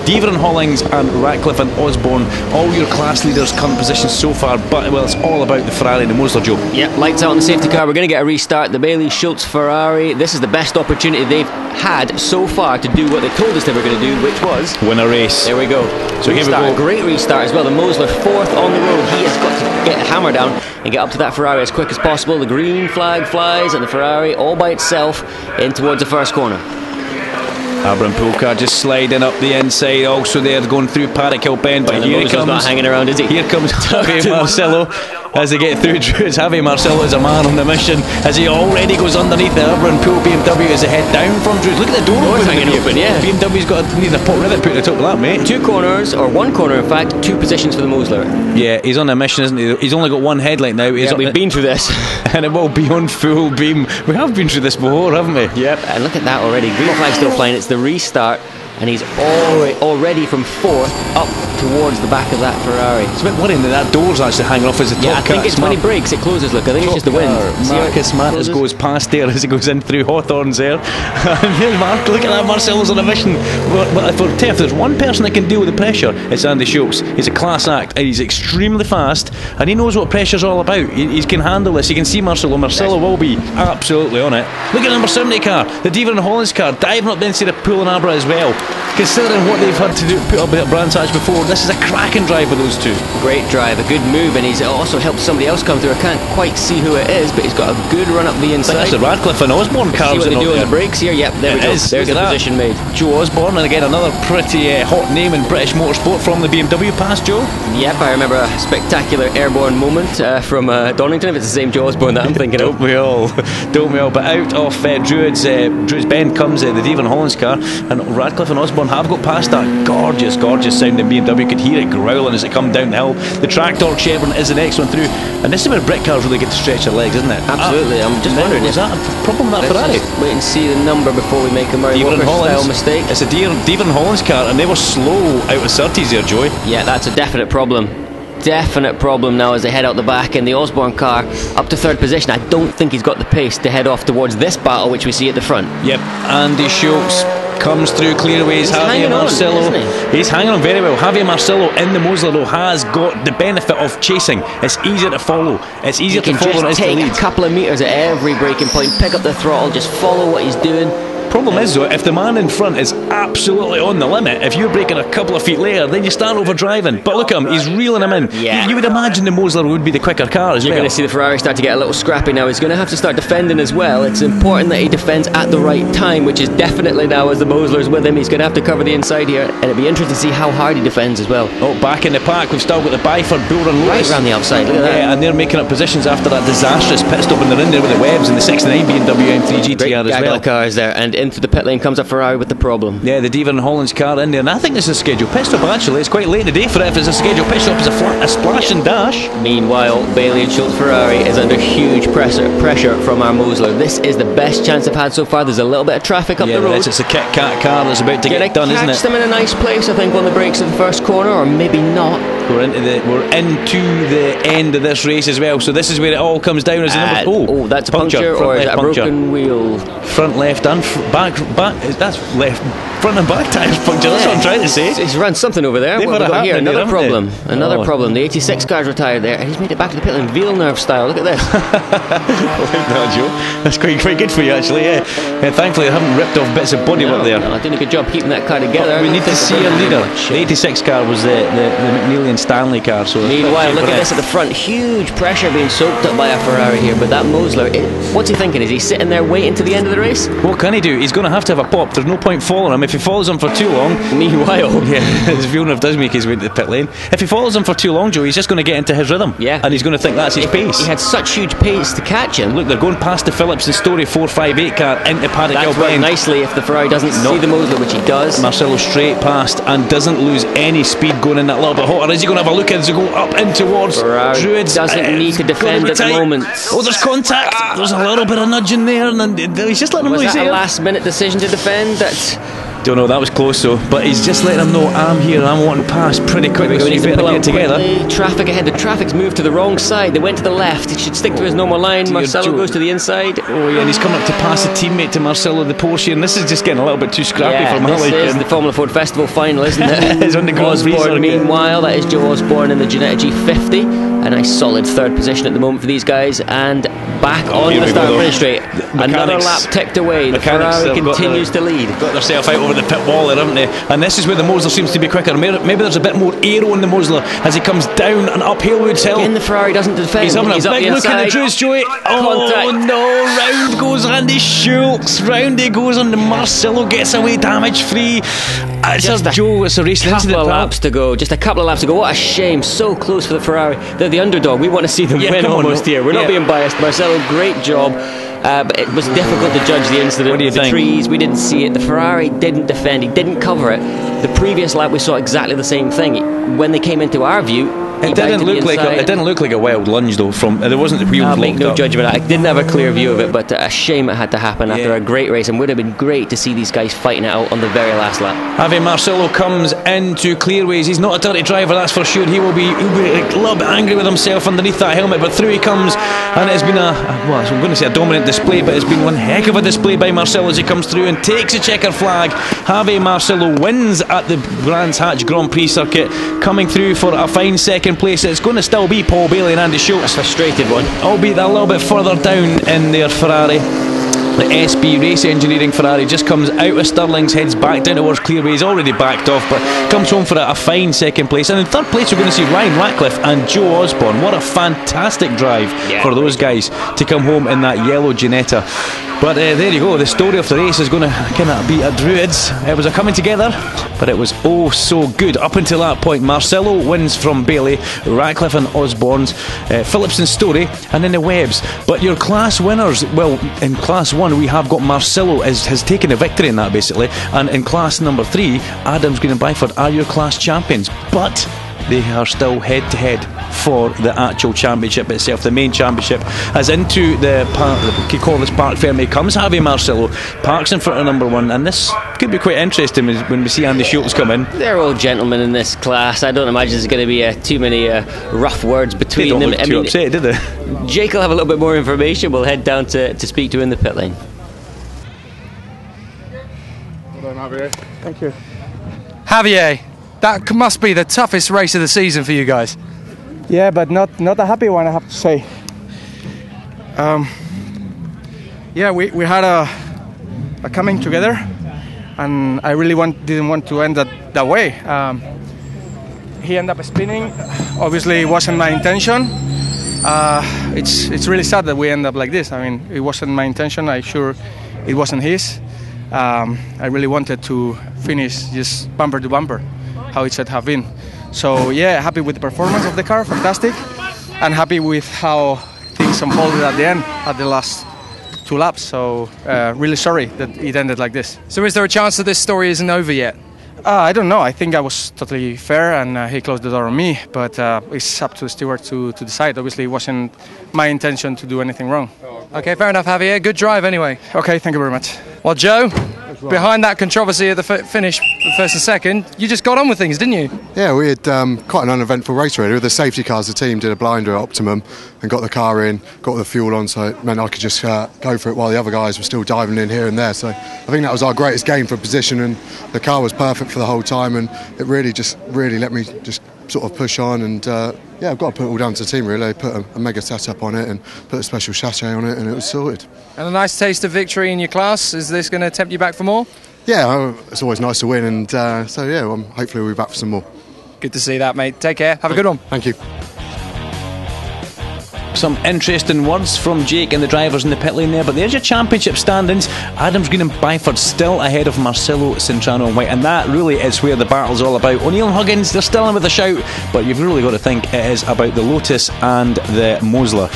Deaver and Hollings and Ratcliffe and Osborne, all your class leaders' current positions so far, but well, it's all about the Ferrari and the Mosler, Joe. Yep, lights out on the safety car. We're going to get a restart. The Bailey Schulz Ferrari. This is the best opportunity they've had so far to do what they told us they were going to do, which was win a race. There we go. So here we go. Great restart as well. The Mosler 4th on the road. He has got to get the hammer down and get up to that Ferrari as quick as possible. The green flag flies and the Ferrari all by itself in towards the first corner. Abram Poolcar just sliding up the inside, also there going through Paddock Hill Bend, but here he comes. Not hanging around, is he? Here comes Javier Morcillo as they get through Druids. Javier Morcillo is a man on the mission as he already goes underneath the Abram Pool BMW as they head down from Druids. Look at the door hanging open, yeah. BMW's got a pot rivet put at the top of that, mate. 2 corners, or 1 corner in fact, 2 positions for the Mosler. Yeah, he's on a mission, isn't he? He's only got 1 headlight now. We've been through this. And it will be on full beam. We have been through this before, haven't we? Yep, and look at that already. Green flag still flying. It's the restart. and he's already from 4th up towards the back of that Ferrari. It's a bit worrying that door's actually hanging off as the top. Yeah, I think it's when he brakes, it closes. Look, I think it's just the wind. Marcus Mantis goes past there as he goes in through Hawthorne's there. And here's Mark, look at that, Marcello's on a mission. But for Tiff, there's one person that can deal with the pressure, it's Andy Schulz. He's a class act, and he's extremely fast, and he knows what pressure's all about. He can handle this. You can see Marcello will be absolutely on it. Look at number 70 car, the Diva and Holland's car, diving up into the pool and Abra as well. Considering what they've had to do, put up at Brands Hatch before, this is a cracking drive with those two. Great drive, a good move, and he's also helped somebody else come through. I can't quite see who it is, but he's got a good run up the inside. I think that's the Radcliffe and Osborne cars. See what they do on the brakes here? Yep, there we go. There's the position made. Joe Osborne, and again another pretty hot name in British motorsport from the BMW pass, Joe. Yep, I remember a spectacular airborne moment from Donington, if it's the same Joe Osborne that I'm thinking of. Don't we all? But out of Druids Bend comes the Diva and Holland's car, and Radcliffe and Osborne have got past that gorgeous sounding BMW. Could hear it growling as it come down the hill. The track torque Chevron is the next one through, and this is where Britcars really get to stretch their legs, isn't it? Absolutely. I'm just wondering, is that a problem with that Ferrari? Just wait and see the number before we make a Murray Walker style mistake. It's a Diva and Holland's car, and they were slow out of 30s there, Joey. Yeah, that's a definite problem. Definite problem now as they head out the back, and the Osborne car up to 3rd position. I don't think he's got the pace to head off towards this battle which we see at the front. Yep, Andy Schulz comes through clearways. Javier Morcillo, he's hanging on very well. Javier Morcillo in the Mosler though has got the benefit of chasing. It's easier to follow. It's easier to follow than it is to lead. Take a couple of meters at every braking point, pick up the throttle, just follow what he's doing. Problem is though, if the man in front is absolutely on the limit, if you're braking a couple of feet later, then you start overdriving. But look at him, he's reeling him in. Yeah. You would imagine the Mosler would be the quicker car as well. You're going to see the Ferrari start to get a little scrappy now. He's going to have to start defending as well. It's important that he defends at the right time, which is definitely now as the Mosler's with him. He's going to have to cover the inside here, and it'll be interesting to see how hard he defends as well. Oh, back in the pack, we've still got the Byford, Buller and Lewis. Right around the outside, look at that. Yeah, and they're making up positions after that disastrous pit stop, and they're in there with the Webbs and the 69 BMW M3 GTR as well. Cars there, and into the pit lane comes a Ferrari with the problem. Yeah, the Diva and Holland's car in there, and I think this is a scheduled pit stop actually. It's quite late in the day for it. If it's a scheduled pit stop, it's a splash and dash. Meanwhile, Bailey and Schulz Ferrari is under huge pressure from our Mosler. This is the best chance they've had so far. There's a little bit of traffic up the road. It's a Kit Kat car that's about to get done, isn't it? Catch them in a nice place, I think, on the brakes of the first corner, or maybe not. We're into the end of this race as well. So this is where it all comes down as a number. Oh, that's a puncture, or is that a broken wheel? Front left and back. That's left. Front and back tyres puncture. That's what I'm trying to say. He's run something over there. What have we got here? Another problem. Another problem. The 86 car's retired there, and he's made it back to the pit lane, Villeneuve style. Look at this. No, Joe. That's quite good for you actually. Yeah. Thankfully, they haven't ripped off bits of bodywork there. I'm doing a good job keeping that car together. But we need to see a leader. The 86 car was the McNeely and Stanley car. So meanwhile, look at this at the front. Huge pressure being soaked up by a Ferrari here. But that Mosler, what's he thinking? Is he sitting there waiting to the end of the race? What can he do? He's going to have a pop. There's no point following him. If he follows him for too long. Meanwhile, as Villeneuve does make his way to the pit lane. If he follows him for too long, Joe, he's just going to get into his rhythm. Yeah. And he's going to think that's his pace. He had such huge pace to catch him. Look, they're going past the Phillips and Storey 458 car into Paddock Hill Bend. Nicely if the Ferrari doesn't see the Mosler, which he does. Marcello straight past and doesn't lose any speed going in that little bit hotter. Is he going to have a look as they go up in towards Ferrari? Druids? Doesn't need to defend at the moment. Oh, there's contact. There's a little bit of nudging there, and he's just letting him know he's there. Was that a last-minute decision to defend? Don't know, that was close though, but he's just letting them know I'm here and I'm wanting past pretty quickly, so you better get together. Traffic ahead, the traffic's moved to the wrong side, they went to the left, he should stick to his normal line. Marcello goes to the inside. Oh yeah, and he's coming up to pass a teammate to Marcello, the Porsche, and this is just getting a little bit too scrappy for my liking. This is the Formula Ford Festival final, isn't it? It's on the Osborne, meanwhile, that is Joe Osborne in the Ginetta G50. A nice solid 3rd position at the moment for these guys, and back on the start finish straight. Another lap ticked away. The Ferrari continues to lead. Got themselves out over the pit wall there, haven't they? And this is where the Mosler seems to be quicker. Maybe there's a bit more aero in the Mosler as he comes down and up Halewood's Hill. Again, the Ferrari doesn't defend. He's having a big look at the Druids, Joey. Oh no, round goes Andy Schulz. Round he goes on the Morcillo, gets away damage free. It's a racing incident. Just a couple of laps to go. What a shame. So close for the Ferrari. They're the underdog. We want to see them win almost here. We're not being biased. Marcello, great job. But it was difficult to judge the incident. What do you think? The trees, we didn't see it. The Ferrari didn't defend. He didn't cover it. The previous lap, we saw exactly the same thing. When they came into our view, It didn't look like a wild lunge though. From there wasn't the wheels I'll make locked no up. judgment. I didn't have a clear view of it, but a shame it had to happen after a great race, and would have been great to see these guys fighting it out on the very last lap. Javier Morcillo comes into clearways. He's not a dirty driver, that's for sure. He'll be a little bit angry with himself underneath that helmet, but through he comes, and it's been I'm going to say a dominant display, but it's been one heck of a display by Morcillo as he comes through and takes a checker flag. Javier Morcillo wins at the Brands Hatch Grand Prix circuit, coming through for a fine second place. It's going to still be Paul Bailey and Andy Schulz. A frustrated one. Albeit a little bit further down in their Ferrari. The SB Race Engineering Ferrari just comes out of Stirling's, heads back down towards Clearway. He's already backed off, but comes home for a fine second place. And in third place, we're going to see Ryan Ratcliffe and Joe Osborne. What a fantastic drive for those guys to come home in that yellow Ginetta. But there you go, the story of the race is going to kind of be a Druids. It was a coming together, but it was oh so good up until that point. Morcillo wins from Bailey, Ratcliffe and Osborne's, Phillips and Storey, and then the Webbs. But your class winners, well, in class 1 we have got Morcillo has taken a victory in that basically, and in class number 3 Adams, Green and Byford are your class champions, but they are still head to head for the actual championship itself, the main championship. As into the Parc Ferme comes Javier Morcillo, parks in front of number 1, and this could be quite interesting when we see Andy Schulz come in. They're all gentlemen in this class. I don't imagine there's going to be too many rough words between them. They don't look too upset, do they? Jake will have a little bit more information. We'll head down to speak to in the pit lane. Well done, Javier. Thank you. Javier, that must be the toughest race of the season for you guys. Yeah, but not a happy one, I have to say. Yeah, we had a coming together, and I really didn't want to end that way. He ended up spinning. Obviously, it wasn't my intention. It's really sad that we end up like this. I mean, it wasn't my intention. I'm sure it wasn't his. I really wanted to finish just bumper to bumper, how it should have been. So yeah, happy with the performance of the car, fantastic, and happy with how things unfolded at the end, at the last 2 laps. So really sorry that it ended like this. So is there a chance that this story isn't over yet? I don't know. I think I was totally fair, and he closed the door on me, but it's up to the steward to decide. Obviously, it wasn't my intention to do anything wrong. Okay, fair enough, Javier. Good drive anyway. Okay, thank you very much. Well, Joe, behind that controversy at the finish, first and second, you just got on with things, didn't you? Yeah, we had quite an uneventful race really. With the safety cars, the team did a blinder at optimum and got the car in, got the fuel on, so it meant I could just go for it while the other guys were still diving in here and there. So I think that was our greatest gain for position, and the car was perfect for the whole time, and it really let me just sort of push on, and yeah, I've got to put it all down to the team really. Put a mega setup on it and put a special chassis on it, and it was sorted. And a nice taste of victory in your class. Is this going to tempt you back for more? Yeah, it's always nice to win, and so yeah, hopefully we'll be back for some more. Good to see that, mate. Take care. Have a good one. Thank you. Some interesting words from Jake and the drivers in the pit lane there, but there's your championship standings. Adams, Green and Byford still ahead of Morcillo, Cintrano and White, and that really is where the battle's all about. O'Neill and Huggins, they're still in with a shout, but you've really got to think it is about the Lotus and the Mosler.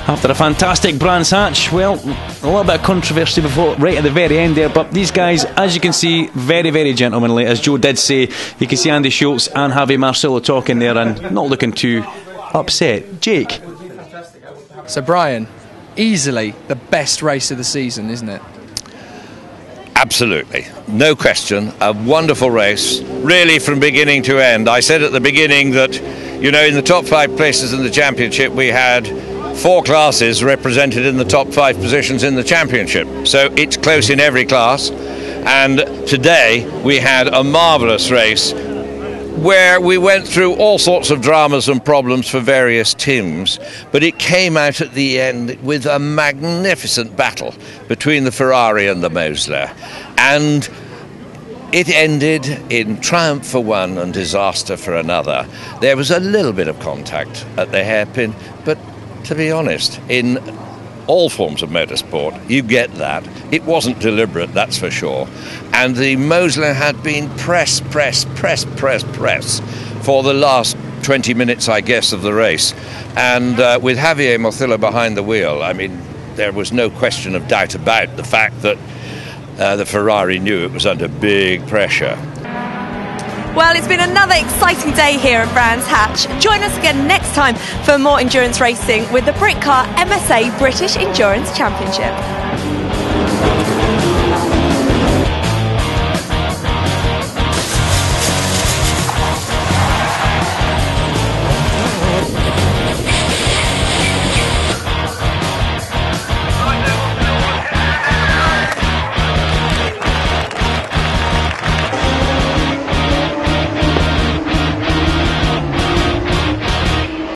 After a fantastic Brands Hatch, well, a little bit of controversy right at the very end there, but these guys, as you can see, very, very gentlemanly. As Joe did say, you can see Andy Schulz and Javier Morcillo talking there and not looking too upset. Jake? So Brian, easily the best race of the season, isn't it? Absolutely, no question. A wonderful race, really from beginning to end. I said at the beginning that, you know, in the top 5 places in the championship we had 4 classes represented in the top 5 positions in the championship. So it's close in every class. And today we had a marvellous race where we went through all sorts of dramas and problems for various teams, but it came out at the end with a magnificent battle between the Ferrari and the Mosler, and it ended in triumph for one and disaster for another. There was a little bit of contact at the hairpin, but to be honest, in all forms of motorsport, you get that. It wasn't deliberate, that's for sure. And the Mosler had been press for the last 20 minutes, I guess, of the race. And with Javier Morcillo behind the wheel, I mean, there was no question of doubt about the fact that the Ferrari knew it was under big pressure. Well, it's been another exciting day here at Brands Hatch. Join us again next time for more endurance racing with the Britcar MSA British Endurance Championship.